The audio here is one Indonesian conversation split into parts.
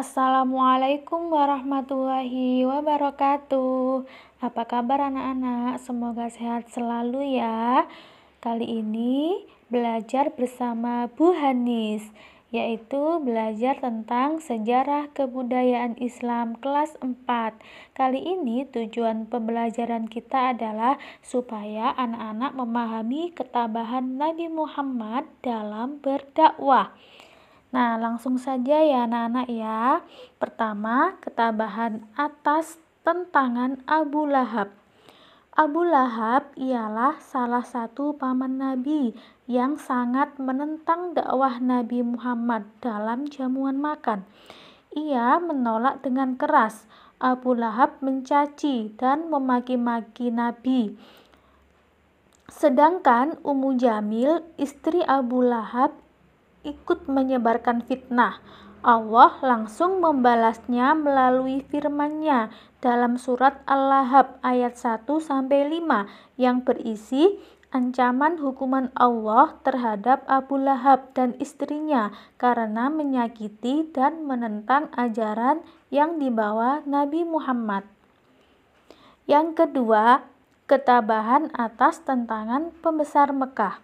Assalamualaikum warahmatullahi wabarakatuh. Apa kabar anak-anak? Semoga sehat selalu ya. Kali ini belajar bersama Bu Hanis, yaitu belajar tentang sejarah kebudayaan Islam kelas 4. Kali ini tujuan pembelajaran kita adalah supaya anak-anak memahami ketabahan Nabi Muhammad dalam berdakwah. Nah, langsung saja ya anak-anak ya. Pertama, ketabahan atas tentangan Abu Lahab. Abu Lahab ialah salah satu paman Nabi yang sangat menentang dakwah Nabi Muhammad dalam jamuan makan. Ia menolak dengan keras. Abu Lahab mencaci dan memaki-maki Nabi. Sedangkan Ummu Jamil, istri Abu Lahab, ikut menyebarkan fitnah. Allah langsung membalasnya melalui firman-Nya dalam surat Al-Lahab ayat 1-5 yang berisi ancaman hukuman Allah terhadap Abu Lahab dan istrinya karena menyakiti dan menentang ajaran yang dibawa Nabi Muhammad. Yang kedua, ketabahan atas tentangan pembesar Mekah.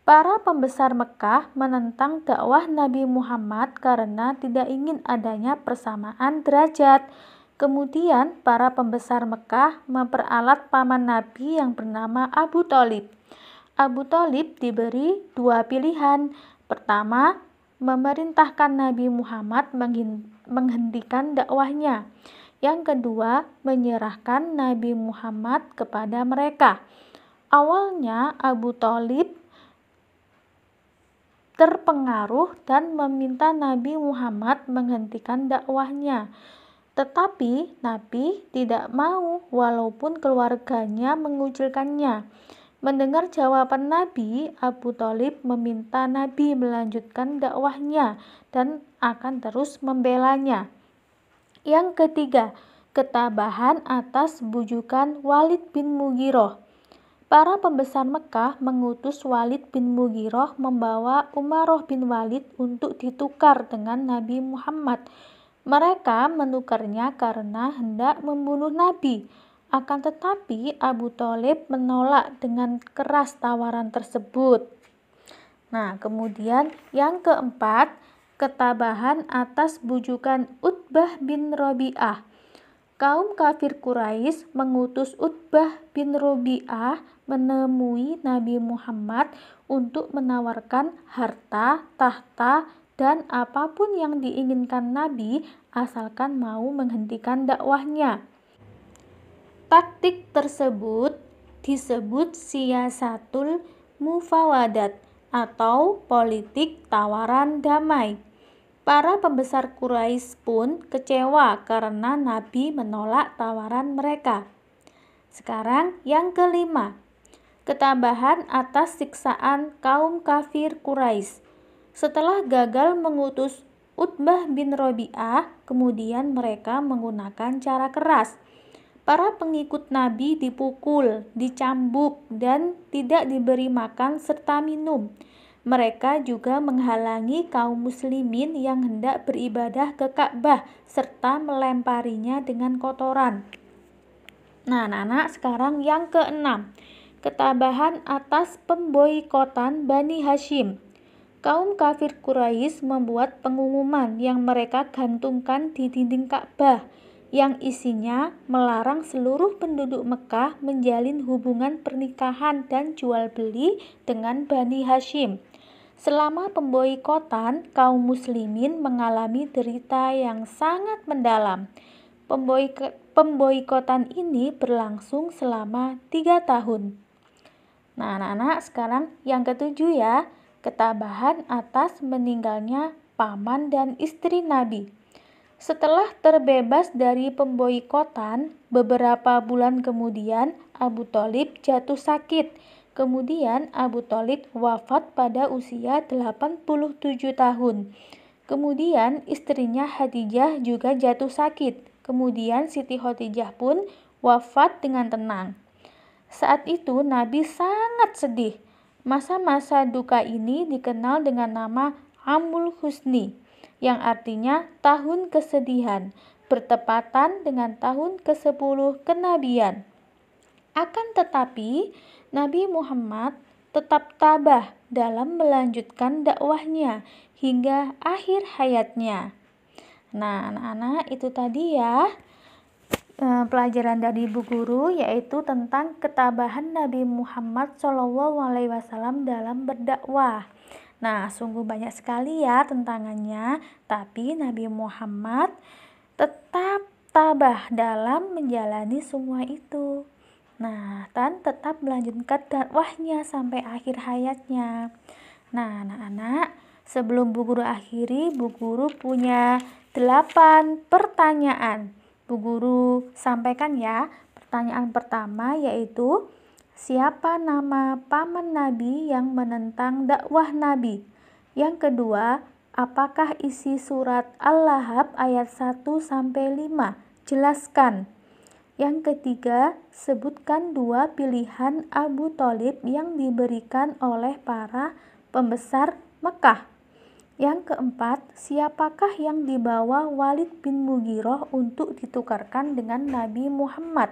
Para pembesar Mekah menentang dakwah Nabi Muhammad karena tidak ingin adanya persamaan derajat. Kemudian para pembesar Mekah memperalat paman Nabi yang bernama Abu Thalib. Abu Thalib diberi dua pilihan. Pertama, memerintahkan Nabi Muhammad menghentikan dakwahnya. Yang kedua, menyerahkan Nabi Muhammad kepada mereka. Awalnya Abu Thalib terpengaruh dan meminta Nabi Muhammad menghentikan dakwahnya. Tetapi Nabi tidak mau walaupun keluarganya mengucilkannya. Mendengar jawaban Nabi, Abu Thalib meminta Nabi melanjutkan dakwahnya dan akan terus membelanya. Yang ketiga, ketabahan atas bujukan Walid bin Mughirah. Para pembesar Mekah mengutus Walid bin Mughirah membawa Umaroh bin Walid untuk ditukar dengan Nabi Muhammad. Mereka menukarnya karena hendak membunuh Nabi. Akan tetapi Abu Thalib menolak dengan keras tawaran tersebut. Nah, kemudian yang keempat, ketabahan atas bujukan Utbah bin Rabi'ah. Kaum kafir Quraisy mengutus Utbah bin Rabi'ah menemui Nabi Muhammad untuk menawarkan harta, tahta, dan apapun yang diinginkan Nabi asalkan mau menghentikan dakwahnya. Taktik tersebut disebut siyasatul mufawadat atau politik tawaran damai. Para pembesar Quraisy pun kecewa karena Nabi menolak tawaran mereka. Sekarang yang kelima, ketabahan atas siksaan kaum kafir Quraisy. Setelah gagal mengutus Utbah bin Rabi'ah, kemudian mereka menggunakan cara keras. Para pengikut Nabi dipukul, dicambuk, dan tidak diberi makan serta minum. Mereka juga menghalangi kaum muslimin yang hendak beribadah ke Ka'bah serta melemparinya dengan kotoran. Nah, anak-anak, sekarang yang keenam, ketabahan atas pemboikotan Bani Hashim. Kaum kafir Quraisy membuat pengumuman yang mereka gantungkan di dinding Ka'bah yang isinya melarang seluruh penduduk Mekah menjalin hubungan pernikahan dan jual beli dengan Bani Hashim. Selama pemboikotan, kaum muslimin mengalami derita yang sangat mendalam. Pemboikotan ini berlangsung selama 3 tahun. Nah, anak-anak, sekarang yang ketujuh ya, ketabahan atas meninggalnya paman dan istri Nabi. Setelah terbebas dari pemboikotan, beberapa bulan kemudian Abu Thalib jatuh sakit. Kemudian Abu Thalib wafat pada usia 87 tahun. Kemudian istrinya Khadijah juga jatuh sakit. Kemudian Siti Khadijah pun wafat dengan tenang. Saat itu Nabi sangat sedih. Masa-masa duka ini dikenal dengan nama Amul Husni. yang artinya tahun kesedihan, bertepatan dengan tahun ke-10 kenabian. Akan tetapi, Nabi Muhammad tetap tabah dalam melanjutkan dakwahnya hingga akhir hayatnya. Nah, anak-anak, itu tadi ya pelajaran dari Bu Guru, yaitu tentang ketabahan Nabi Muhammad SAW dalam berdakwah. Nah, sungguh banyak sekali ya tantangannya, tapi Nabi Muhammad tetap tabah dalam menjalani semua itu. Nah, dan tetap melanjutkan dakwahnya sampai akhir hayatnya. Nah, anak-anak, sebelum Bu Guru akhiri, Bu Guru punya 8 pertanyaan. Bu Guru sampaikan ya. Pertanyaan pertama yaitu, siapa nama paman Nabi yang menentang dakwah Nabi? Yang kedua, apakah isi surat Al-Lahab ayat 1-5? Jelaskan. Yang ketiga, sebutkan 2 pilihan Abu Thalib yang diberikan oleh para pembesar Mekah. Yang keempat, siapakah yang dibawa Walid bin Mughirah untuk ditukarkan dengan Nabi Muhammad?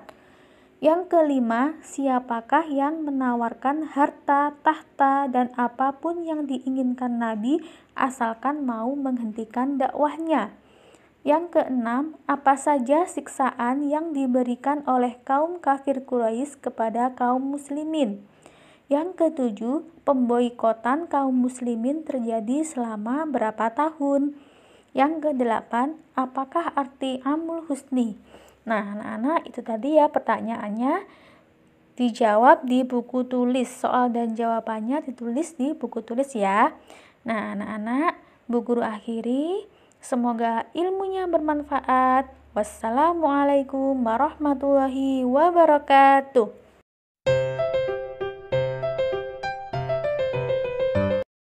Yang kelima, siapakah yang menawarkan harta, tahta, dan apapun yang diinginkan Nabi asalkan mau menghentikan dakwahnya? Yang keenam, apa saja siksaan yang diberikan oleh kaum kafir Quraisy kepada kaum muslimin? Yang ketujuh, pemboikotan kaum muslimin terjadi selama berapa tahun? Yang kedelapan, apakah arti Amul Husni? Nah, anak-anak, itu tadi ya pertanyaannya, dijawab di buku tulis. Soal dan jawabannya ditulis di buku tulis ya. Nah, anak-anak, Bu Guru akhiri. Semoga ilmunya bermanfaat. Wassalamualaikum warahmatullahi wabarakatuh.